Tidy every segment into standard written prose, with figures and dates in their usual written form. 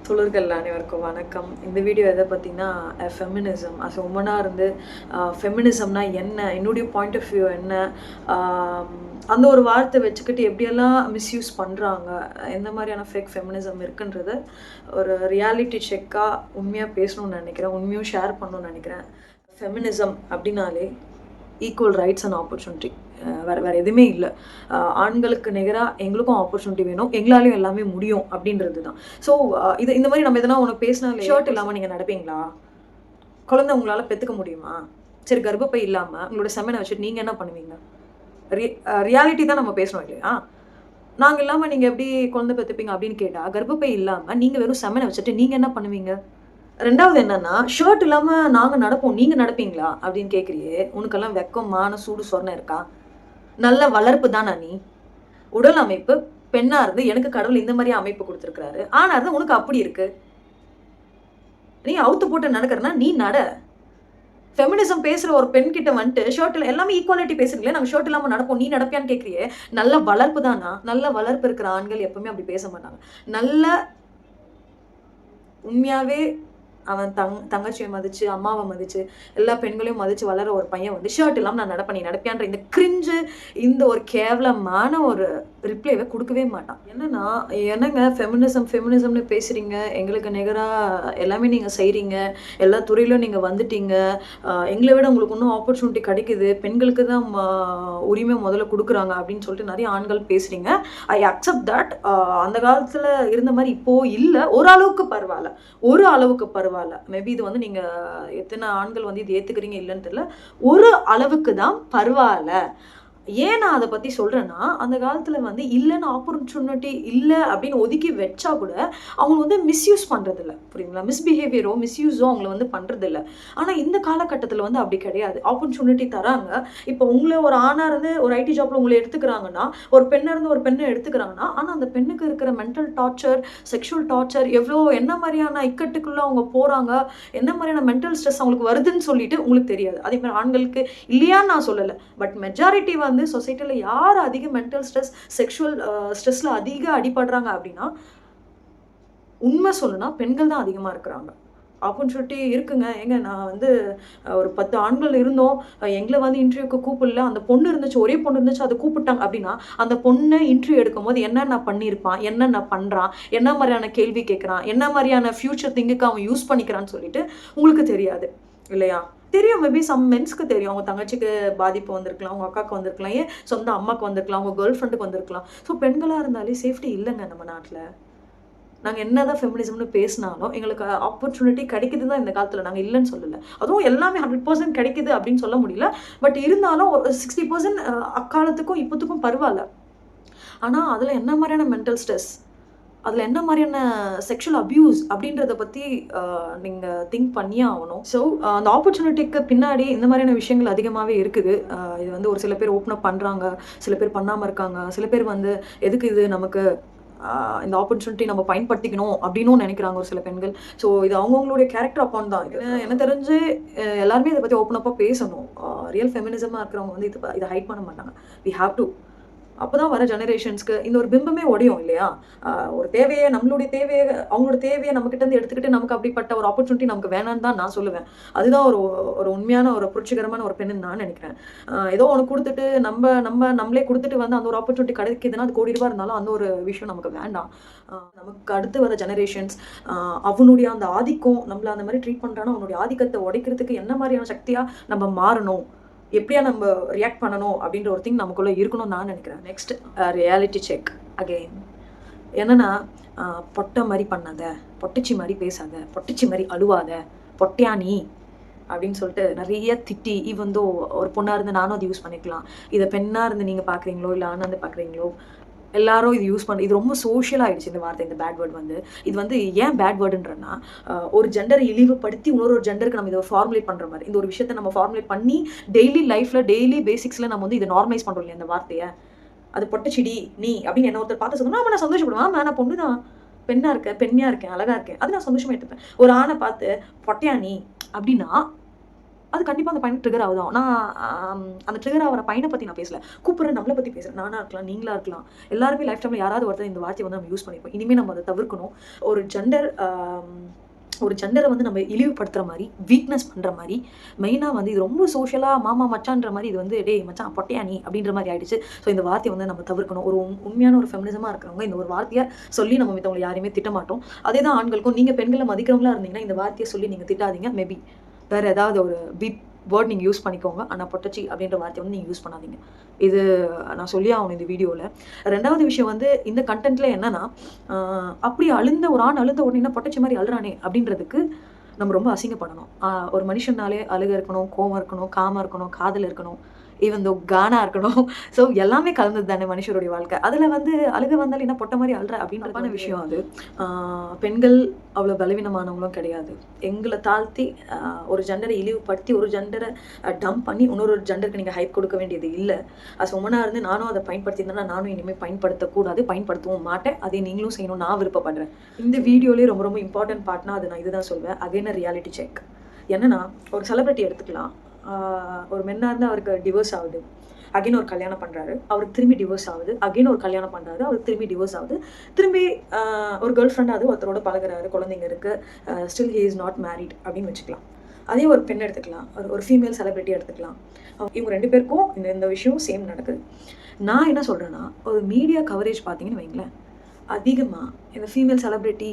தொழில்கள் அனைவருக்கும் வணக்கம். இந்த வீடியோ எதை பற்றினா ஃபெமினிசம் அஸ் உமனாக இருந்து ஃபெமினிசம்னா என்ன, என்னுடைய பாயிண்ட் ஆஃப் வியூ என்ன, அந்த ஒரு வார்த்தை வச்சுக்கிட்டு எப்படியெல்லாம் மிஸ்யூஸ் பண்ணுறாங்க, எந்த மாதிரியான ஃபேக் ஃபெமினிசம் இருக்குன்றத ஒரு ரியாலிட்டி செக்காக உண்மையாக பேசணும்னு நினைக்கிறேன், உண்மையும் ஷேர் பண்ணணும்னு நினைக்கிறேன். ஃபெமினிசம் அப்படின்னாலே ஈக்குவல் ரைட்ஸ் அண்ட் ஆப்பர்ச்சுனிட்டி, வேறு எதுவுமே இல்லை. ஆண்களுக்கு நிகராக எங்களுக்கும் ஆப்பர்ச்சுனிட்டி வேணும், எங்களாலையும் எல்லாமே முடியும் அப்படின்றது தான். ஸோ இந்த மாதிரி நம்ம எதனா உனக்கு பேசினாலே ஷர்ட் இல்லாமல் நீங்கள் நடப்பீங்களா? குழந்தை உங்களால் பெற்றுக்க முடியுமா? சரி, கர்ப்பப்பை இல்லாமல் உங்களோட செமனை வச்சுட்டு நீங்கள் என்ன பண்ணுவீங்க? ரியாலிட்டி தான் நம்ம பேசணும் இல்லையா? நாங்கள் இல்லாமல் நீங்கள் எப்படி குழந்தை பெற்றுப்பீங்க அப்படின்னு கேட்டால், கர்ப்பப்பை இல்லாமல் நீங்கள் வெறும் செமனை வச்சுட்டு நீங்கள் என்ன பண்ணுவீங்க? ரெண்டாவது என்னன்னா, ஷர்ட் இல்லாமல் நாங்கள் நடப்போம், நீங்கள் நடப்பீங்களா அப்படின்னு கேட்குறியே. உனக்கெல்லாம் வெக்கம், மான, சூடு, சொர்ணம் இருக்கா? நல்ல வளர்ப்பு தானா நீ? உடல் அமைப்பு பெண்ணா இருந்து எனக்கு கடவுள் இந்த மாதிரி அமைப்பு கொடுத்துருக்காரு, ஆனா இருந்து உனக்கு அப்படி இருக்கு. நீ அவுத்து போட்டு நடக்கிறனா நீ நட. ஃபெமினிசம் பேசுற ஒரு பெண் கிட்ட வந்துட்டு ஷர்ட்ல எல்லாமே ஈக்குவாலிட்டி பேசுறீங்களே, நாங்கள் ஷர்ட் இல்லாமல் நடப்போம், நீ நடப்பியான்னு கேட்குறியே. நல்ல வளர்ப்பு தானா? நல்ல வளர்ப்பு இருக்கிற ஆண்கள் எப்பவுமே அப்படி பேச மாட்டாங்க. நல்ல உண்மையாவே அவன் தங்கச்சியை மதிச்சு, அம்மாவை மதிச்சு, எல்லா பெண்களையும் மதிச்சு வளர ஒரு பையன் வந்து ஷர்ட் இல்லாமல் நான் நடப்பேன், நீ நடப்பியான்ற இந்த கிரிஞ்சு, இந்த ஒரு கேவலமான ஒரு ரிப்ளைவை கொடுக்கவே மாட்டான். என்னங்க ஃபெமினிசம்னு பேசுகிறீங்க, எங்களுக்கு நிகராக எல்லாமே நீங்கள் செய்கிறீங்க, எல்லா துறையிலும் நீங்கள் வந்துட்டீங்க, எங்களை விட உங்களுக்கு இன்னும் ஆப்பர்ச்சுனிட்டி கிடைக்குது, பெண்களுக்கு தான் உரிமை முதல்ல கொடுக்குறாங்க அப்படின்னு சொல்லிட்டு நிறைய ஆண்கள் பேசுகிறீங்க. I accept that. அந்த காலத்தில் இருந்த மாதிரி இப்போது இல்லை, ஓரளவுக்கு பரவாயில்ல. மேபி இது வந்து நீங்கள் எத்தனை ஆண்கள் வந்து இது ஏற்றுக்கிறீங்க இல்லைன்னு தெரியல, ஒரு அளவுக்கு தான் பரவாயில்ல. ஏன் நான் அதை பற்றி சொல்கிறேன்னா, அந்த காலத்தில் வந்து இல்லைன்னு ஆப்பர்ச்சுனிட்டி இல்லை அப்படின்னு ஒதுக்கி வச்சா கூட அவங்க வந்து மிஸ்யூஸ் பண்ணுறதில்ல, புரியுங்களா? மிஸ்பிஹேவியரோ மிஸ்யூஸோ அவங்கள வந்து பண்ணுறதில்ல. ஆனால் இந்த காலகட்டத்தில் வந்து அப்படி கிடையாது. ஆப்பர்ச்சுனிட்டி தராங்க. இப்போ உங்களை ஒரு ஆணாக இருந்து ஒரு ஐடி ஜாப்பில் உங்களை எடுத்துக்கிறாங்கன்னா, ஒரு பெண்ணை இருந்து ஒரு பெண்ணை எடுத்துக்கிறாங்கன்னா, ஆனால் அந்த பெண்ணுக்கு இருக்கிற மென்டல் டார்ச்சர், செக்ஷுவல் டார்ச்சர், என்ன மாதிரியான இக்கட்டுக்குள்ளே அவங்க போகிறாங்க, என்ன மாதிரியான மென்டல் ஸ்ட்ரெஸ் அவங்களுக்கு வருதுன்னு சொல்லிட்டு உங்களுக்கு தெரியாது. அதே மாதிரி ஆண்களுக்கு இல்லையான்னு நான் சொல்லலை, பட் மெஜாரிட்டி வந்து சொசைட்டியில் யார் அதிக மென்டல் ஸ்ட்ரெஸ், செக்ஷுவல் ஸ்ட்ரெஸ்ல அதிக அடிபடுறாங்க அப்படின்னா, உண்மை சொல்லுனா பெண்கள் தான் அதிகமாக இருக்கிறாங்க. ஆப்பர்ச்சுனிட்டி இருக்குங்க. ஏங்க, நான் வந்து ஒரு 10 ஆண்கள் இருந்தோம், எங்களை வந்து இன்டர்வியூக்கு கூப்பிடல, அந்த பொண்ணு இருந்துச்சு, ஒரே பொண்ணு இருந்துச்சு, அதை கூப்பிட்டாங்க அப்படின்னா, அந்த பொண்ணை இன்டர்வியூ எடுக்கும் போது என்னென்ன பண்ணியிருப்பான், என்னென்ன பண்ணுறான், என்ன மாதிரியான கேள்வி கேட்குறான், என்ன மாதிரியான ஃபியூச்சர் திங்குக்கு அவன் யூஸ் பண்ணிக்கிறான்னு சொல்லிட்டு உங்களுக்கு தெரியாது இல்லையா? தெரியும், மேபி சம் மென்ஸ்க்கு தெரியும். அவங்க தங்கச்சிக்கு பாதிப்பு வந்திருக்கலாம், அவங்க அக்காவுக்கு வந்திருக்கலாம், ஏன் சொந்த அம்மாவுக்கு வந்திருக்கலாம், அவங்க கேர்ள் ஃப்ரெண்டுக்கு வந்திருக்கலாம். ஸோ பெண்களாக இருந்தாலே சேஃப்டி இல்லைங்க நம்ம நாட்டில். நாங்கள் என்னதான் ஃபெமினிசம்னு பேசினாலும் எங்களுக்கு ஆப்பர்ச்சுனிட்டி கிடைக்குது தான் இந்த காலத்தில், நாங்கள் இல்லைன்னு சொல்லலை. அதுவும் எல்லாமே 100% கிடைக்குது அப்படின்னு சொல்ல முடியல, பட் இருந்தாலும் 60% அக்காலத்துக்கும் இப்போத்துக்கும் பரவாயில்ல. ஆனால் அதில் என்ன மாதிரியான மென்டல் ஸ்ட்ரெஸ், அதில் என்ன மாதிரியான செக்ஷுவல் அப்யூஸ் அப்படின்றத பற்றி நீங்கள் திங்க் பண்ணியே ஆகணும். ஸோ அந்த ஆப்பர்ச்சுனிட்டிக்கு பின்னாடி இந்த மாதிரியான விஷயங்கள் அதிகமாகவே இருக்குது. இது வந்து ஒரு சில பேர் ஓப்பன் அப் பண்ணுறாங்க, சில பேர் பண்ணாமல் இருக்காங்க, சில பேர் வந்து எதுக்கு இது நமக்கு இந்த ஆப்பர்ச்சுனிட்டி நம்ம பயன்படுத்திக்கணும் அப்படின்னு நினைக்கிறாங்க ஒரு சில பெண்கள். ஸோ இது அவங்கவுங்களுடைய கேரக்டர் அப்பான் தான். எனக்கு தெரிஞ்சு எல்லாருமே இதை பற்றி ஓப்பன் அப்பாக பேசணும். ரியல் ஃபெமினிசமாக இருக்கிறவங்க வந்து இதை ஹைட் பண்ண மாட்டாங்க. We have to. அப்போ தான் வர ஜெனரேஷன்ஸ்க்கு இந்த ஒரு பிம்பமே உடையும் இல்லையா? ஒரு தேவையை, நம்மளுடைய தேவையை, அவங்களோட தேவையை நம்மக்கிட்டேருந்து எடுத்துக்கிட்டு நமக்கு அப்படிப்பட்ட ஒரு ஆப்பர்ச்சுனிட்டி நமக்கு வேணான்னு தான் நான் சொல்லுவேன். அதுதான் ஒரு உண்மையான ஒரு புரட்சிகரமான ஒரு பெண்ணுன்னு நான் நினைக்கிறேன். ஏதோ ஒன்று கொடுத்துட்டு நம்மளே கொடுத்துட்டு வந்து அந்த ஒரு ஆப்பர்ச்சுனிட்டி கிடைக்குதுன்னா அது கோடி ரூபாய் இருந்தாலும் அந்த ஒரு விஷயம் நமக்கு வேண்டாம். நமக்கு அடுத்து வர ஜெனரேஷன்ஸ் அவனுடைய அந்த ஆதிக்கம் நம்மளை அந்த மாதிரி ட்ரீட் பண்ணுறான்னா அவனுடைய ஆதிக்கத்தை உடைக்கிறதுக்கு என்ன மாதிரியான சக்தியாக நம்ம மாறணும், எப்படியா நம்ம ரியாக்ட் பண்ணணும் அப்படின்ற ஒரு திங் நமக்குள்ளே இருக்கணும்னு நான் நினைக்கிறேன். Next reality check again. என்னன்னா, பொட்டை மாதிரி பண்ணாத, பொட்டச்சி மாதிரி பேசாத, பொட்டச்சி மாதிரி அழுவாத, பொட்டையா நீ அப்படின்னு சொல்லிட்டு நிறைய திட்டி, ஈவன் தோ ஒரு பொண்ணாக இருந்து நானும் அதை யூஸ் பண்ணிக்கலாம், இதை பெண்ணாக இருந்து நீங்கள் பார்க்குறீங்களோ இல்லை ஆனா வந்து பார்க்குறீங்களோ, எல்லாரும் இது யூஸ் பண்ணி, இது ரொம்ப சோஷியல் ஆகிடுச்சு இந்த வார்த்தை, இந்த பேட் வேர்ட் வந்து. இது வந்து ஏன் பேட் வேர்டுன்றன்னா, ஒரு ஜெண்டரை இழிவுபடுத்தி இன்னொரு ஜெண்டருக்கு நம்ம இதை ஃபார்முலேட் பண்ணுற மாதிரி, இந்த ஒரு விஷயத்தை நம்ம ஃபார்முலேட் பண்ணி டெய்லி லைஃப்பில் டெய்லி பேசிக்ஸில் நம்ம வந்து இதை நார்மலைஸ் பண்ணுறோம் இல்லையா இந்த வார்த்தையை. அது பொட்டச்சிடி நீ அப்படின்னு என்ன ஒருத்தர் பார்த்து சொன்னா நான் சந்தோஷப்படுவேன். நான் பொண்ணு தான், பெண்ணாக இருக்கேன், பெண்ணியாக இருக்கேன், அழகாக இருக்கேன், அது நான் சந்தோஷமாக எடுத்துப்பேன். ஒரு ஆணை பார்த்து பொட்டையா நீ அப்படின்னா அது கண்டிப்பாக அந்த பையன் ட்ரிகர் ஆகுதான். நான் அந்த ட்ரிகர் ஆகிற பையனை பற்றி நான் பேசல, கூப்பிட்றேன் நம்மளை பற்றி பேசுகிறேன். நானாக இருக்கலாம், நீங்களா இருக்கலாம், எல்லாருமே லைஃப் டைமில் யாராவது ஒருத்தர் இந்த வார்த்தையை வந்து நம்ம யூஸ் பண்ணிப்போம். இனிமேல் நம்ம அதை தவிர்க்கணும். ஒரு ஜெண்டரை வந்து நம்ம இழிவுபடுத்துகிற மாதிரி, வீக்னஸ் பண்ணுற மாதிரி, மெயினாக வந்து இது ரொம்ப சோஷியலாக மாமா மச்சான்ற மாதிரி இது வந்து டே மச்சான் பொட்டையா நீ அப்படின்ற மாதிரி ஆயிடுச்சு. ஸோ இந்த வார்த்தையை வந்து நம்ம தவிர்க்கணும். ஒரு உண்மையான ஒரு ஃபெமினிசமாக இருக்கிறவங்க இந்த ஒரு வார்த்தையை சொல்லி நம்ம மித்தவங்களை யாரையுமே திட்டமாட்டோம். அதே தான் ஆண்களுக்கும், நீங்கள் பெண்களை மதிக்கிறவங்களா இருந்தீங்கன்னா இந்த வார்த்தையை சொல்லி நீங்கள் திட்டாதீங்க. மேபி வேறு ஏதாவது ஒரு வேர்ட் நீங்கள் யூஸ் பண்ணிக்கோங்க. ஆனால் பொட்டச்சி அப்படின்ற வார்த்தையை வந்து நீங்கள் யூஸ் பண்ணாதீங்க. இது நான் சொல்லி ஆகணும் இந்த வீடியோவில். ரெண்டாவது விஷயம் வந்து இந்த கண்டென்ட்டில் என்னென்னா, அப்படி ஒரு ஆண் அழுந்த உடனே பொட்டச்சி மாதிரி அழுறானே அப்படின்றதுக்கு நம்ம ரொம்ப அசிங்கப்படணும். ஒரு மனுஷனாலே அழுக இருக்கணும், கோவம் இருக்கணும், காமம் இருக்கணும், காதல் இருக்கணும், ஈவன் தோ கானா இருக்கணும். ஸோ எல்லாமே கலந்தது தானே மனுஷருடைய வாழ்க்கை. அதில் வந்து அழுக வந்தாலும் என்ன பொட்ட மாதிரி அழுற அப்படின்றப்பான விஷயம் அது. பெண்கள் அவ்வளோ பலவீனமானவங்களும் கிடையாது. எங்களை தாழ்த்தி ஒரு ஜெண்டரை இழிவுபடுத்தி ஒரு ஜெண்டரை டம்ப் பண்ணி இன்னொரு ஜெண்டருக்கு நீங்கள் ஹைப் கொடுக்க வேண்டியது இல்லை. உமனாக இருந்து நானும் அதை பயன்படுத்தியிருந்தேன்னா நானும் இனிமேல் பயன்படுத்தக்கூடாது, பயன்படுத்தவும் மாட்டேன். அதே நீங்களும் செய்யணும் நான் விருப்பப்படுறேன். இந்த வீடியோலேயே ரொம்ப ரொம்ப இம்பார்ட்டன்ட் பார்ட்னா அது நான் இதுதான் சொல்வேன். Again reality check. என்னன்னா, ஒரு செலிபிரிட்டி எடுத்துக்கலாம். ஒரு மென்னாக இருந்தால் அவருக்கு டிவோர்ஸ் ஆகுது, அகைன் ஒரு கல்யாணம் பண்ணுறாரு, அவருக்கு திரும்பி டிவோர்ஸ் ஆகுது, அகைன் ஒரு கல்யாணம் பண்ணுறாரு, அவருக்கு திரும்பி டிவோர்ஸ் ஆகுது, திரும்பி ஒரு கேர்ள் ஃப்ரெண்டாவது ஒருத்தரோட பழகுறாரு, குழந்தைங்க இருக்குது, still he is not married அப்படின்னு வச்சுக்கலாம். அதே ஒரு பெண் எடுத்துக்கலாம், ஒரு ஃபீமேல் செலிபிரிட்டி எடுத்துக்கலாம். இவங்க 2 பேருக்கும் இந்த விஷயம் சேம் நடக்குது. நான் என்ன சொல்கிறேன்னா, ஒரு மீடியா கவரேஜ் பார்த்தீங்கன்னு வைங்களேன், அதிகமாக இந்த ஃபீமேல் செலிபிரிட்டி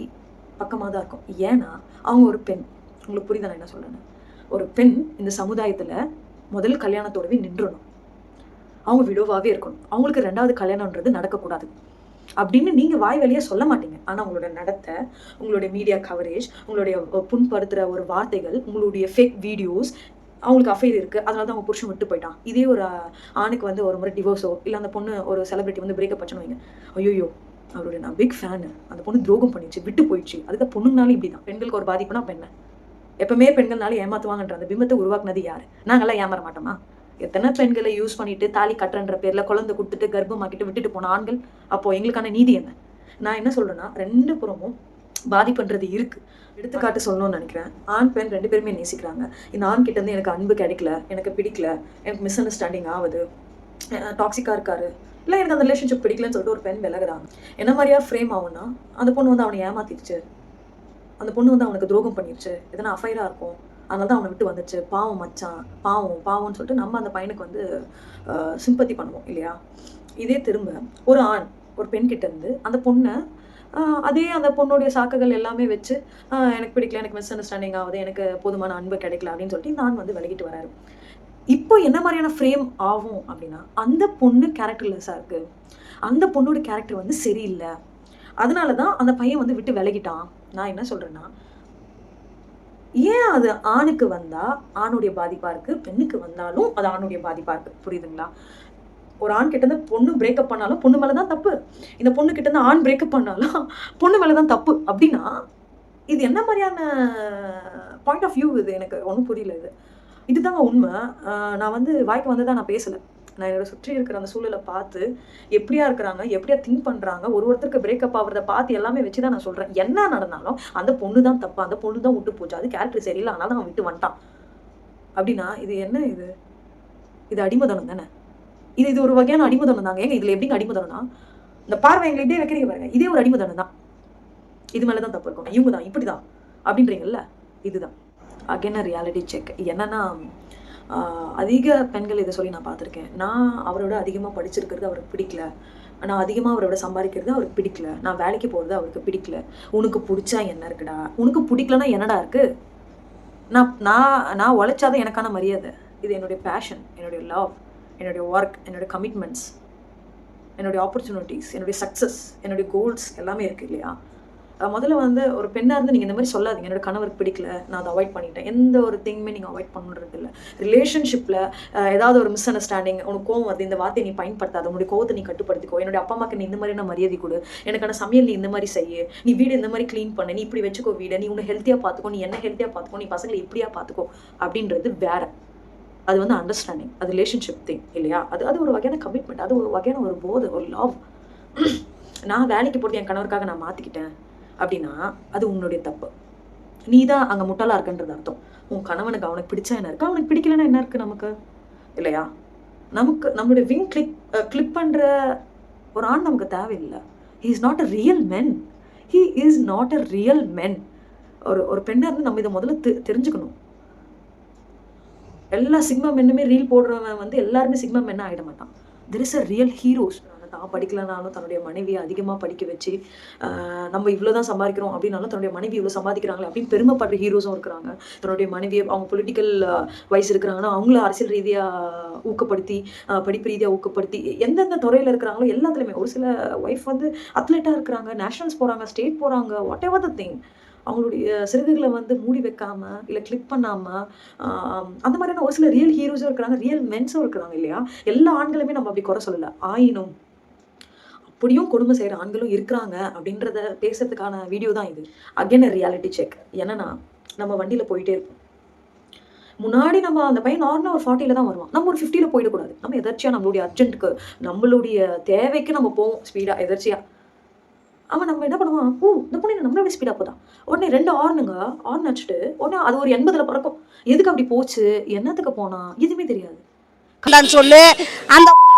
பக்கமாக தான் இருக்கும். ஏன்னா அவங்க ஒரு பெண். உங்களுக்கு புரியுதா நான் என்ன சொல்கிறேன்னு? ஒரு பெண் இந்த சமுதாயத்தில் முதல் கல்யாணத்தோடவே நின்றணும், அவங்க விடோவாகவே இருக்கணும், அவங்களுக்கு 2வது கல்யாணன்றது நடக்கக்கூடாது அப்படின்னு நீங்கள் வாய் வழியாக சொல்ல மாட்டீங்க. ஆனால் உங்களோட நடத்தை, உங்களுடைய மீடியா கவரேஜ், உங்களுடைய புண்படுத்துகிற ஒரு வார்த்தைகள், உங்களுடைய ஃபேக் வீடியோஸ், அவங்களுக்கு அஃபைர் இருக்குது, அதனால தான் அவங்க புருஷன் விட்டு போயிட்டான். இதே ஒரு ஆணுக்கு வந்து ஒரு முறை டிவோர்ஸோ இல்லை அந்த பொண்ணு ஒரு செலிபிரிட்டி வந்து பிரேக்கப் வச்சுன்னு வைங்க, ஐயோ அவருடைய நான் பிக் ஃபேனு, அந்த பொண்ணு துரோகம் பண்ணிடுச்சு, விட்டு போயிடுச்சு, அதுக்கு பொண்ணுனாலும் இப்படி தான். பெண்களுக்கு ஒரு பாதிப்புனா பெண்ணை எப்பவுமே பெண்கள்னால ஏமாத்துவாங்கன்ற அந்த பிம்பத்தை உருவாக்குனது யாரு? நாங்களாம் ஏமாற மாட்டோமா? எத்தனை பெண்களை யூஸ் பண்ணிட்டு தாலி கட்டுறன்ற பேர்ல குழந்தை கொடுத்துட்டு கர்ப்பமாக்கிட்டு விட்டுட்டு போன ஆண்கள். அப்போ எங்களுக்கான நீதி என்ன? நான் என்ன சொல்றேன்னா, 2 புறமும் பாதிப்புன்றது இருக்கு. எடுத்துக்காட்டு சொல்லணும்னு நினைக்கிறேன். ஆண் பெண் 2 பேருமே நேசிக்கிறாங்க. இந்த ஆண் கிட்ட இருந்து எனக்கு அன்பு கிடைக்கல, எனக்கு பிடிக்கல, எனக்கு மிஸ் அண்டர்ஸ்டாண்டிங் ஆகுது, டாக்ஸிக்கா இருக்காரு, இல்லை எனக்கு அந்த ரிலேஷன்ஷிப் பிடிக்கலன்னு சொல்லிட்டு ஒரு பெண் விலகுறாங்க. என்ன மாதிரியா ஃப்ரேம் ஆகும்னா, அந்த பொண்ணு வந்து அவனை ஏமாத்திடுச்சு, அந்த பொண்ணு வந்து அவனுக்கு துரோகம் பண்ணிடுச்சு, எதனா அஃபைராக இருக்கும், அதனால தான் அவனை விட்டு வந்துச்சு, பாவம் மச்சான், பாவம்னு சொல்லிட்டு நம்ம அந்த பையனுக்கு வந்து சிம்பத்தி பண்ணுவோம் இல்லையா? இதே திரும்ப ஒரு ஆண் ஒரு பெண் கிட்ட இருந்து அந்த பொண்ணை அதே அந்த பொண்ணுடைய சாக்குகள் எல்லாமே வச்சு எனக்கு பிடிக்கல, எனக்கு மிஸ் அண்டர்ஸ்டாண்டிங் ஆகுது, எனக்கு போதுமான அன்பு கிடைக்கல அப்படின்னு சொல்லிட்டு இந்த ஆண் வந்து விலகிட்டு வராரு. இப்போ என்ன மாதிரியான ஃப்ரேம் ஆகும் அப்படின்னா, அந்த பொண்ணு கேரக்டர்லெஸ்ஸாக இருக்குது, அந்த பொண்ணோட கேரக்டர் வந்து சரியில்லை, அதனால தான் அந்த பையன் வந்து விட்டு விலகிட்டான். நான் என்ன சொல்கிறேன்னா, ஏன் அது ஆணுக்கு வந்தால் ஆணுடைய பாதிப்பாக இருக்குது, பெண்ணுக்கு வந்தாலும் அது ஆணுடைய பாதிப்பாக இருக்குது. புரியுதுங்களா? ஒரு ஆண் கிட்டேருந்து பொண்ணு பிரேக்கப் பண்ணாலும் பொண்ணு மேலே தான் தப்பு, இந்த பொண்ணு கிட்டேருந்து ஆண் பிரேக்கப் பண்ணாலும் பொண்ணு மேலே தான் தப்பு. அப்படின்னா இது என்ன மாதிரியான பாயிண்ட் ஆஃப் வியூ? இது எனக்கு ஒன்றும் புரியல. இதுதாங்க உண்மை. நான் வந்து வாய்க்கு வந்து தான் நான் பேசலை. நான் என்னோட சுற்றி இருக்கிற அந்த சூழலை பார்த்து எப்படியா இருக்கிறாங்க, எப்படியா திங்க் பண்ணுறாங்க, ஒருத்தருக்கு பிரேக்கப் ஆகிறத பார்த்து எல்லாமே வச்சு தான் நான் சொல்கிறேன். என்ன நடந்தாலும் அந்த பொண்ணு தான் தப்பு, அந்த பொண்ணு தான் விட்டு போச்சு, அது கேரக்டர் சரியில்லை, அதனால அவன் விட்டு வந்துட்டான் அப்படின்னா இது என்ன? இது அடிமதனம் தானே? இது ஒரு வகையான அடிமதனம் தாங்க. ஏங்க இதில் எப்படிங்க அடிமதனம்னா, இந்த பார்வை எங்களை இப்படியே வைக்கிறீங்க பாருங்க, இதே ஒரு அடிமதனம் தான். இது மேலே தான் தப்பு இருக்கும், இவங்க தான் இப்படி தான் அப்படின்றீங்கல்ல, இதுதான் அகைன் ரியாலிட்டி செக். என்னன்னா, அதிக பெண்கள் இதை சொல்லி நான் பார்த்துருக்கேன். நான் அவரோட அதிகமாக படிச்சிருக்கிறது அவருக்கு பிடிக்கல, நான் அதிகமாக அவரோட சம்பாதிக்கிறது அவருக்கு பிடிக்கல, நான் வேலைக்கு போகிறது அவருக்கு பிடிக்கல. உனக்கு பிடிச்சா என்ன இருக்குடா, உனக்கு பிடிக்கலன்னா என்னடா இருக்குது? நான் உழைச்சாதான் எனக்கான மரியாதை. இது என்னுடைய பேஷன், என்னுடைய லவ், என்னுடைய ஒர்க், என்னுடைய கமிட்மெண்ட்ஸ், என்னுடைய ஆப்பர்ச்சுனிட்டிஸ், என்னுடைய சக்ஸஸ், என்னுடைய கோல்ஸ் எல்லாமே இருக்குது இல்லையா? முதல்ல வந்து ஒரு பெண்ணாக இருந்து நீங்கள் இந்த மாதிரி சொல்லாதீங்க, என்னோட கணவருக்கு பிடிக்கல, நான் அதை அவாய்ட் பண்ணிட்டேன். எந்த ஒரு திங்குமே நீங்கள் அவாய்ட் பண்ணுறது இல்லை. ரிலேஷன்ஷிப்பில் ஏதாவது ஒரு மிஸ் அண்டர்ஸ்டாண்டிங், உனக்கு கோவம் வருது, இந்த வார்த்தையை நீ பயன்படுத்தாத, உன்னுடைய கோவத்தை நீ கட்டுப்படுத்திக்கோ, என்னுடைய அப்பா அம்மாக்கு நீ இந்த மாதிரி நான் மரியாதை கொடு, எனக்கான சமையல் நீ இந்த மாதிரி செய்ய, நீ வீடு இந்த மாதிரி க்ளீன் பண்ணு, நீ இப்படி வச்சுக்கோ வீடை, நீ உன்னை ஹெல்த்தியாக பார்த்துக்கோ, நீ என்ன ஹெல்த்தியாக பார்த்துக்கோ, நீ பசங்களை இப்படியா பார்த்துக்கோ அப்படின்றது வேற. அது வந்து அண்டர்ஸ்டாண்டிங், அது ரிலேஷன்ஷிப் திங் இல்லையா? அது ஒரு வகையான கமிட்மெண்ட், அது ஒரு வகையான ஒரு போதை, ஒரு லவ். நான் வேலைக்கு போகிறது என் கணவருக்காக நான் மாற்றிக்கிட்டேன் அப்படின்னா அது உன்னுடைய தப்பு. நீ தான் அங்கே முட்டாளாக இருக்குன்றது அர்த்தம். உன் கணவனுக்கு அவனுக்கு பிடிச்சா என்ன இருக்கு, அவனுக்கு பிடிக்கலன்னா என்ன இருக்குது நமக்கு இல்லையா? நமக்கு நம்மளுடைய விங் கிளிப் பண்ணுற ஒரு ஆண் நமக்கு தேவையில்லை. He is not a real men. He is not a real men. ஒரு பெண்ணாக இருந்து நம்ம இதை முதல்ல தெரிஞ்சுக்கணும். எல்லா சிக்மா மென்னுமே ரீல் போடுறவன் வந்து எல்லாருமே சிக்மா மென்னா ஆகிட மாட்டான். There is a real heroes. தான் படிக்கலனாலும் தன்னுடைய மனைவியை அதிகமாக படிக்க வச்சு நம்ம இவ்வளோ தான் சம்பாதிக்கிறோம் அப்படின்னாலும் தன்னுடைய மனைவி இவ்வளோ சம்பாதிக்கிறாங்களே அப்படின்னு பெருமைப்படுற ஹீரோஸும் இருக்கிறாங்க. தன்னுடைய மனைவியை அவங்க பொலிட்டிக்கல் வயசு இருக்கிறாங்கன்னா அவங்கள அரசியல் ரீதியாக ஊக்கப்படுத்தி படிப்பு ரீதியாக ஊக்கப்படுத்தி எந்தெந்த துறையில் இருக்கிறாங்களோ எல்லாத்துலேயுமே ஒரு சில ஒய்ஃப் வந்து அத்லெட்டாக இருக்கிறாங்க, நேஷனல்ஸ் போகிறாங்க, ஸ்டேட் போகிறாங்க, வாட் எவர் த திங். அவங்களுடைய சிறுகுகளை வந்து மூடி வைக்காமல் இல்லை கிளிக் பண்ணாமல் அந்த மாதிரியான ஒரு சில ரியல் ஹீரோஸும் இருக்கிறாங்க, ரியல் மென்ஸும் இருக்கிறாங்க இல்லையா? எல்லா ஆண்களுமே நம்ம அப்படி குறை சொல்லலை. ஆயினும் அப்படியும் கொடுமை செய்கிற ஆண்களும் இருக்கிறாங்க அப்படின்றத பேசுறதுக்கான வீடியோ தான் இது. Again reality check. என்னன்னா நம்ம வண்டியில் போயிட்டே இருப்போம். முன்னாடி நம்ம அந்த பையன் நார்மலாக ஒரு 40ல் தான் வருவான். நம்ம ஒரு 50ல் போயிடக்கூடாது. நம்ம எதர்ச்சியாக நம்மளுடைய அர்ஜென்ட்டுக்கு நம்மளுடைய தேவைக்கு நம்ம போவோம் ஸ்பீடாக எதர்ச்சியாக. அவன் நம்ம என்ன பண்ணுவான், இந்த பொண்ணு நம்மளோட ஸ்பீடாக போதான். உடனே 2 ஆர்ன் அடிச்சுட்டு உடனே அது ஒரு 80ல் பறக்கும். எதுக்கு அப்படி போச்சு, என்னத்துக்கு போனா எதுவுமே தெரியாது. சொல்லு அந்த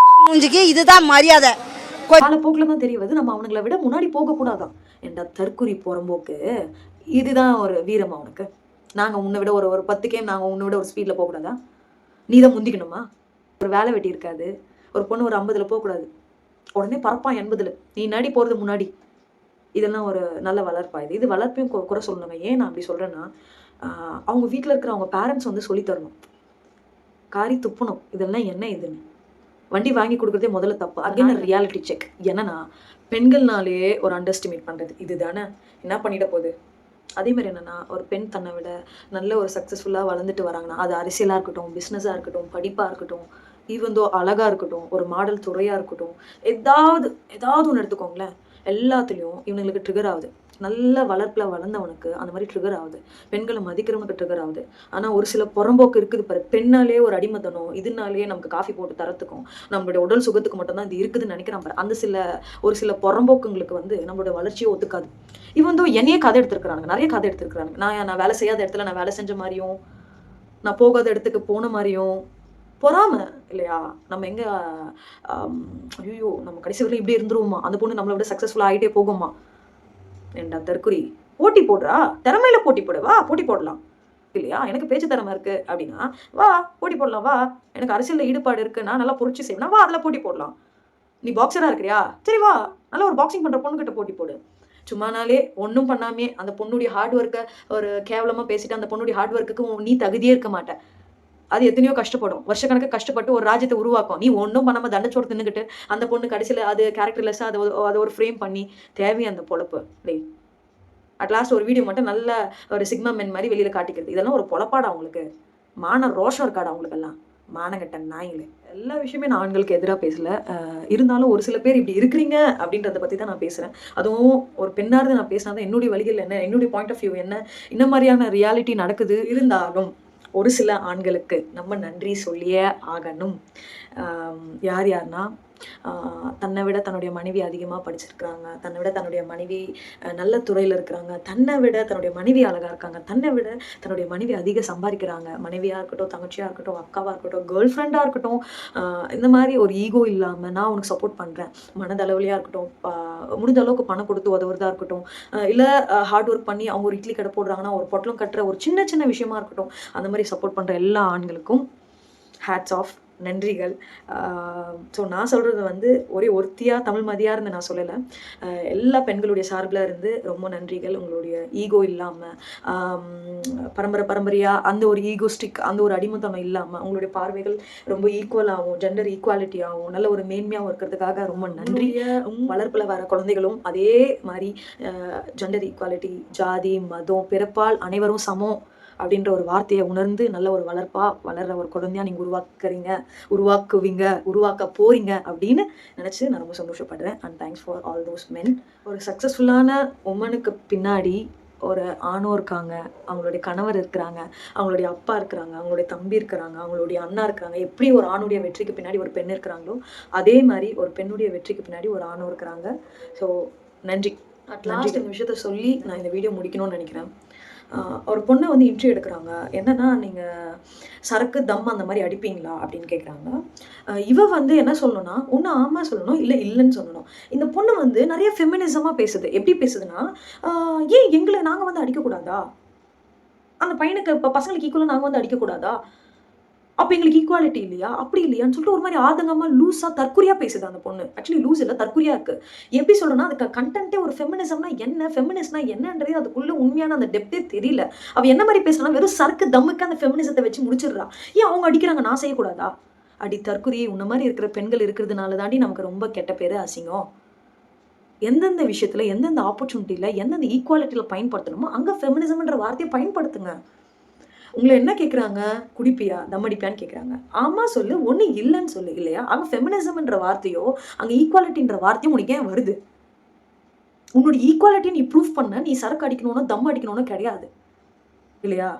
மூஞ்சிக்கு இதுதான் மரியாதை. காலப்போக்கில் தான் தெரிய வருது நம்ம அவனுங்களை விட முன்னாடி போகக்கூடாதான். என்ற தற்குறி புறம்போக்கு. இதுதான் ஒரு வீரமா உனக்கு? நாங்கள் உன்னை விட ஒரு 10 கேம் நாங்கள் உன்னை விட ஒரு ஸ்பீடில் போகக்கூடாதா? நீ தான் முந்திக்கணுமா? ஒரு வேலை வெட்டி இருக்காது, ஒரு பொண்ணு ஒரு 50ல் போகக்கூடாது, உடனே பறப்பான் 80ல். நீ நடி போகிறது முன்னாடி. இதெல்லாம் ஒரு நல்ல வளர்ப்பா? இது வளர்ப்பையும் குறை சொல்லணுங்க. ஏன் நான் அப்படி சொல்கிறேன்னா, அவங்க வீட்டில் இருக்கிற அவங்க பேரண்ட்ஸ் வந்து சொல்லித்தரணும், காரி துப்பணும் இதெல்லாம் என்ன இதுன்னு. வண்டி வாங்கி கொடுக்குறதே முதல்ல தப்பு. Again reality check. என்னன்னா பெண்கள்னாலே ஒரு அண்டர்ஸ்டிமேட் பண்ணுறது இது தானே. என்ன பண்ணிட போகுது? அதே மாதிரி என்னென்னா ஒரு பெண் தன்னை விட நல்ல ஒரு சக்ஸஸ்ஃபுல்லாக வளர்ந்துட்டு வராங்கன்னா, அது அரசியலாக இருக்கட்டும், பிஸ்னஸாக இருக்கட்டும், படிப்பாக இருக்கட்டும், ஈவன் தோ அழகாக இருக்கட்டும், ஒரு மாடல் துறையாக இருக்கட்டும், ஏதாவது ஒன்று எடுத்துக்கோங்களேன், எல்லாத்துலேயும் இவங்களுக்கு ட்ரிகர் ஆகுது. நல்ல வளர்ப்பில் வளர்ந்தவனுக்கு அந்த மாதிரி ட்ரிகர் ஆகுது. பெண்களை மதிக்கிறவனுக்கு ட்ரிகர் ஆகுது. ஆனால் ஒரு சில புறம்போக்கு இருக்குது பாரு, பெண்ணாலே ஒரு அடிமத்தனம், இதனாலேயே நமக்கு காஃபி போட்டு தரத்துக்கும் நம்மளுடைய உடல் சுகத்துக்கு மட்டும்தான் இது இருக்குதுன்னு நினைக்கிறான் பாரு. அந்த ஒரு சில புறம்போக்குங்களுக்கு வந்து நம்மளோட வளர்ச்சியை ஒத்துக்காது. இவன் வந்து என்னையே கதை எடுத்துருக்குறானுங்க, நிறைய கதை எடுத்துருக்குறானுங்க. நான் வேலை செய்யாத இடத்துல நான் வேலை செஞ்ச மாதிரியும், நான் போகாத இடத்துக்கு போன மாதிரியும். பொறாம இல்லையா? நம்ம எங்கே ஐயோ நம்ம கடைசி வரையும் இப்படி இருந்துருவோமா, அந்த பொண்ணு நம்மளை விட சக்ஸஸ்ஃபுல்லாக ஆகிட்டே போகுமா? ஏண்டா தற்குறி, போட்டி போடுறா, திறமையில போட்டி போடு, வா போட்டி போடலாம் இல்லையா? எனக்கு பேச்சு திறமை இருக்கு அப்படின்னா வா போட்டி போடலாம், வா. எனக்கு அரசியலில் ஈடுபாடு இருக்கு, நான் நல்லா புரட்சி செய்வேன், வா அதில் போட்டி போடலாம். நீ பாக்ஸராக இருக்கிறியா, சரி வா நல்லா ஒரு பாக்ஸிங் பண்ணுற பொண்ணுக்கிட்ட போட்டி போடு. சும்மானாலே ஒன்றும் பண்ணாமே அந்த பொண்ணுடைய ஹார்ட் ஒர்க்கை ஒரு கேவலமாக பேசிட்டு அந்த பொண்ணுடைய ஹார்ட் ஒர்க்குக்கு நீ தகுதியே இருக்க மாட்டேன். அது எத்தனையோ கஷ்டப்படும், வருஷக்கணக்கு கஷ்டப்பட்டு ஒரு ராஜ்யத்தை உருவாக்கும். நீ ஒன்றும் பண்ணாமல் தண்டச்சோடு தின்னுக்கிட்டு அந்த பொண்ணு கடைசியில் அது கேரக்டர்லெஸ்ஸாக அதை ஒரு ஃப்ரேம் பண்ணி தேவையான அந்த பொழப்பு டே. அட்லாஸ்ட் ஒரு வீடியோ மட்டும் நல்ல ஒரு சிக்மா மென் மாதிரி வெளியில் காட்டிக்கிறது, இதெல்லாம் ஒரு பொழப்பாடா அவங்களுக்கு? மான ரோஷம் இருக்காடா அவங்களுக்கெல்லாம்? மானங்கட்ட நாயிலே. எல்லா விஷயமே நான் ஆண்களுக்கு எதிராக பேசலை. இருந்தாலும் ஒரு சில பேர் இப்படி இருக்கிறீங்க அப்படின்றத பற்றி தான் நான் பேசுகிறேன். அதுவும் ஒரு பெண்ணார்ந்து நான் பேசினா தான் என்னுடைய வழிகள் என்ன, என்னுடைய பாயிண்ட் ஆஃப் வியூ என்ன, இந்த மாதிரியான ரியாலிட்டி நடக்குது. இருந்தாலும் ஒரு சில ஆண்களுக்கு நம்ம நன்றி சொல்லியே ஆகணும். யார்னா தன்னை விட தன்னுடைய மனைவி அதிகமாக படிச்சிருக்கிறாங்க, தன்னை விட தன்னுடைய மனைவி நல்ல துறையில் இருக்கிறாங்க, தன்னை விட தன்னுடைய மனைவி அழகாக இருக்காங்க, தன்னை விட தன்னுடைய மனைவி அதிக சம்பாதிக்கிறாங்க, மனைவியாக இருக்கட்டும், தங்கச்சியாக இருக்கட்டும், அக்காவாக இருக்கட்டும், கேர்ள் ஃப்ரெண்டாக இருக்கட்டும், இந்த மாதிரி ஒரு ஈகோ இல்லாமல் நான் உனக்கு சப்போர்ட் பண்ணுறேன், மனதளவுலையாக இருக்கட்டும், முடிஞ்ச அளவுக்கு பணம் கொடுத்து உதவுறதா இருக்கட்டும், இல்லை ஹார்ட் ஒர்க் பண்ணி அவங்க ஒரு இட்லி கடை போடுறாங்கன்னா ஒரு பொட்டலம் கட்டுற ஒரு சின்ன சின்ன விஷயமா இருக்கட்டும், அந்த மாதிரி சப்போர்ட் பண்ணுற எல்லா ஆண்களுக்கும் ஹேட்ஸ் ஆஃப், நன்றிகள். ஸோ நான் சொல்கிறது வந்து ஒரே ஒருத்தியாக தமிழ் மதியாக இருந்து நான் சொல்லலை, எல்லா பெண்களுடைய சார்பில் இருந்து ரொம்ப நன்றிகள். உங்களுடைய ஈகோ இல்லாமல், பரம்பரையாக அந்த ஒரு ஈகோஸ்டிக் அந்த ஒரு அடிமத்தனம் இல்லாமல் உங்களுடைய பார்வைகள் ரொம்ப ஈக்குவலாகவும் ஜெண்டர் ஈக்குவாலிட்டியாகவும் நல்ல ஒரு மேன்மையாகவும் இருக்கிறதுக்காக ரொம்ப நன்றி. வளர்ப்பில் வர குழந்தைகளும் அதே மாதிரி ஜெண்டர் ஈக்குவாலிட்டி, ஜாதி மதம் பிறப்பால் அனைவரும் சமம் அப்படின்ற ஒரு வார்த்தையை உணர்ந்து நல்ல ஒரு வளர்ற ஒரு குழந்தையா நீங்கள் உருவாக்க போறீங்க அப்படின்னு நினச்சி நான் ரொம்ப சந்தோஷப்படுறேன். And thanks for all those men. ஒரு சக்ஸஸ்ஃபுல்லான உமனுக்கு பின்னாடி ஒரு ஆணோ இருக்காங்க, அவங்களுடைய கணவர் இருக்கிறாங்க, அவங்களுடைய அப்பா இருக்கிறாங்க, அவங்களுடைய தம்பி இருக்கிறாங்க, அவங்களுடைய அண்ணா இருக்கிறாங்க. எப்படி ஒரு ஆணுடைய வெற்றிக்கு பின்னாடி ஒரு பெண் இருக்கிறாங்களோ அதே மாதிரி ஒரு பெண்ணுடைய வெற்றிக்கு பின்னாடி ஒரு ஆணோ இருக்கிறாங்க. ஸோ நன்றி. அட்லாஸ்ட் இந்த விஷயத்த சொல்லி நான் இந்த வீடியோ முடிக்கணும்னு நினைக்கிறேன். ஒரு பொண்ணை வந்து இன்டர்வியூ எடுக்கிறாங்க. என்னன்னா, நீங்கள் சரக்கு, தம் அந்த மாதிரி அடிப்பீங்களா அப்படின்னு கேட்குறாங்க. இவ வந்து என்ன சொல்லணும்னா, ஒன்று ஆமாம் சொல்லணும், இல்லை இல்லைன்னு சொல்லணும். இந்த பொண்ணு வந்து நிறைய ஃபெமினிசமாக பேசுது. எப்படி பேசுதுன்னா, ஏன் எங்களை நாங்கள் வந்து அடிக்கக்கூடாதா? அந்த பையனுக்கு இப்போ பசங்களுக்கு ஈக்குவலாக நாங்கள் வந்து அடிக்கக்கூடாதா? அப்போ எங்களுக்கு ஈக்குவாலிட்டி இல்லையா? அப்படி இல்லையான்னு சொல்லிட்டு ஒரு மாதிரி ஆதங்கமாக லூஸாக தற்குறியாக பேசுது அந்த பொண்ணு. ஆக்சுவலி லூஸ் இல்லை, தற்குறியாக இருக்குது. எப்படி சொல்கிறேன்னா, அதுக்கு கண்டென்ட்டே ஒரு ஃபெமினிசம்னா என்ன, ஃபெமினிஸ்ட்னா என்னன்றதே அதுக்குள்ளே உண்மையான அந்த டெப்த்தே தெரியல. அவள் என்ன மாதிரி பேசுனா, வெறும் சரக்கு தம்முக்கு அந்த ஃபெமினிசத்தை வச்சு முடிச்சிடுறா. ஏன் அவங்க அடிக்கிறாங்க, நான் செய்யக்கூடாதா? அடி தற்குறி, உன்ன மாதிரி இருக்கிற பெண்கள் இருக்கிறதுனால தாண்டி நமக்கு ரொம்ப கெட்ட பேர், அசிங்கம். எந்தெந்த விஷயத்தில், எந்தெந்த ஆப்பர்ச்சுனிட்டியில், எந்தெந்த ஈக்குவாலிட்டியில் பயன்படுத்தணுமோ அங்கே ஃபெமினிசம்ன்ற வார்த்தையை பயன்படுத்துங்க. உங்களை என்ன கேட்குறாங்க, குடிப்பியா, தம் அடிப்பியான்னு கேட்குறாங்க. ஆமாம் சொல்லு, ஒன்று இல்லைன்னு சொல்லு, இல்லையா? அங்கே ஃபெமினிசம்ன்ற வார்த்தையோ அங்கே ஈக்குவாலிட்டின்ற வார்த்தையும் உனக்கு ஏன் வருது? உன்னோட ஈக்குவாலிட்டியை நீ ப்ரூஃப் பண்ண, நீ சரக்கு அடிக்கணும்னோ தம் அடிக்கணும்னோ கிடையாது, இல்லையா?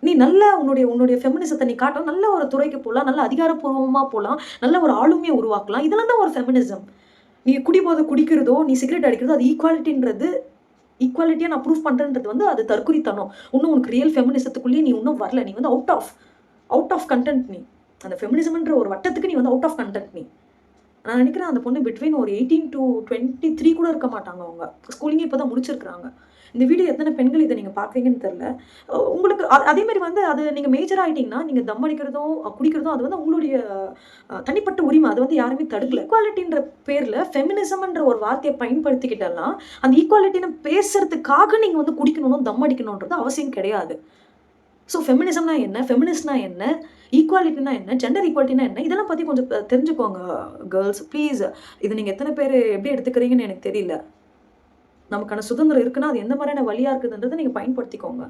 நீ நல்ல உன்னுடைய ஃபெமினிசத்தை நீ காட்டணும், நல்ல ஒரு துறைக்கு போகலாம், நல்ல அதிகாரப்பூர்வமாக போகலாம், நல்ல ஒரு ஆளுமையை உருவாக்கலாம். இதெல்லாம் தான் ஒரு ஃபெமினிசம். நீ குடிபோதை குடிக்கிறதோ, நீ சிகரெட் அடிக்கிறதோ, அது ஈக்குவாலிட்டியாக நான் ப்ரூஃப் பண்ணுறேன்றது வந்து அது தற்குறித்தனம். இன்னும் உனக்கு ரியல் ஃபெமினிசத்துக்குள்ளேயே நீ இன்னும் வரல. நீ வந்து அவுட் ஆஃப் கண்டென்ட். நீ அந்த ஃபெமினிசம்ன்ற ஒரு வட்டத்துக்கு நீ வந்து அவுட் ஆஃப் கண்டென்ட். நீ நான் நினைக்கிறேன் அந்த பொண்ணு பிட்வீன் ஒரு 18 to 23 கூட இருக்க மாட்டாங்க. அவங்க ஸ்கூலிங்கே இப்போ தான் முடிச்சிருக்கிறாங்க. இந்த வீடியோ எத்தனை பெண்கள் இதை நீங்கள் பார்க்குறீங்கன்னு தெரில. உங்களுக்கு அதேமாதிரி வந்து அது நீங்கள் மேஜர் ஆகிட்டிங்கன்னா, நீங்கள் தம் அடிக்கிறதும் குடிக்கிறதும் அது வந்து உங்களுடைய தனிப்பட்ட உரிமை. அது வந்து யாருமே தடுக்கல. ஈக்குவாலிட்டின்ற பேரில் ஃபெமினிசம்ன்ற ஒரு வார்த்தையை பயன்படுத்திக்கிட்டலாம் அந்த ஈக்குவாலிட்டின்னு பேசுறதுக்காக நீங்கள் வந்து குடிக்கணும், தம் அடிக்கணுன்றது அவசியம் கிடையாது. ஸோ ஃபெமினிசம்னா என்ன, ஃபெமினிஸ்ட்னா என்ன, ஈக்குவாலிட்டினா என்ன, ஜெண்டர் ஈக்குவாலிட்டினா என்ன, இதெல்லாம் பற்றி கொஞ்சம் தெரிஞ்சுக்கோங்க கேர்ள்ஸ் ப்ளீஸ். இது நீங்கள் எத்தனை பேர் எப்படி எடுத்துக்கிறீங்கன்னு எனக்கு தெரியல. நமக்கான சுதந்திரம் இருக்குன்னா அது எந்த மாதிரியான வழியாக இருக்குதுன்றதை நீங்கள் பயன்படுத்திக்கோங்க.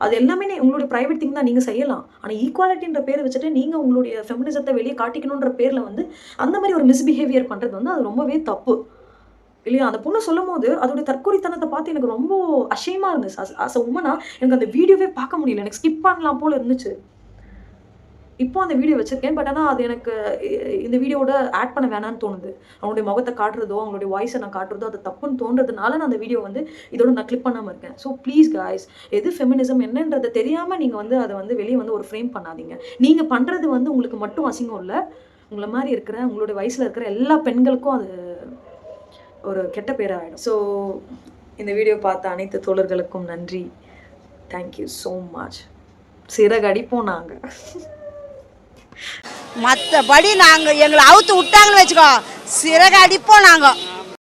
அது எல்லாமே உங்களுடைய ப்ரைவேட் திங் தான், நீங்கள் செய்யலாம். ஆனால் ஈக்குவாலிட்டின்ற பேரை வச்சுட்டு நீங்கள் உங்களுடைய ஃபெமினிசத்தை வெளியே காட்டிக்கணுன்ற பேரில் வந்து அந்த மாதிரி ஒரு மிஸ்பிஹேவியர் பண்ணுறது வந்து அது ரொம்பவே தப்பு, இல்லையா? அந்த பொண்ணு சொல்லும் போது அதோடைய தற்கொலைத்தனத்தை பார்த்து எனக்கு ரொம்ப அஷேமாக இருந்துச்சு. அஸ் அ உமனா எனக்கு அந்த வீடியோவே பார்க்க முடியல. எனக்கு ஸ்கிப் பண்ணலாம் போல் இருந்துச்சு. இப்போ அந்த வீடியோ வச்சுருக்கேன். பட் ஆனால் அது எனக்கு இந்த வீடியோவோட ஆட் பண்ண வேணான்னு தோணுது. அவங்களுடைய முகத்தை காட்டுறதோ, அவங்களுடைய வாய்ஸை நான் காட்டுறதோ அது தப்புன்னு தோன்றதுனால நான் அந்த வீடியோ வந்து இதோட நான் கிளிப் பண்ணாமல் இருக்கேன். ஸோ ப்ளீஸ் காய்ஸ், எது ஃபெமினிசம் என்னன்றதை தெரியாமல் நீங்கள் வந்து அதை வந்து வெளியே வந்து ஒரு ஃப்ரேம் பண்ணாதீங்க. நீங்கள் பண்ணுறது வந்து உங்களுக்கு மட்டும் அசிங்கம் இல்லை, உங்களை மாதிரி இருக்கிற உங்களுடைய வயசில் இருக்கிற எல்லா பெண்களுக்கும் அது ஒரு கெட்ட பேராக ஆகிடும். ஸோ இந்த வீடியோ பார்த்த அனைத்து தோழர்களுக்கும் நன்றி. Thank you so much. சிறகடிப்போம் நாங்கள். மற்றபடி நாங்கள் எங்களை அவுத்து விட்டாங்கன்னு வச்சுக்கோ, சிறகு அடிப்போம் நாங்கள்.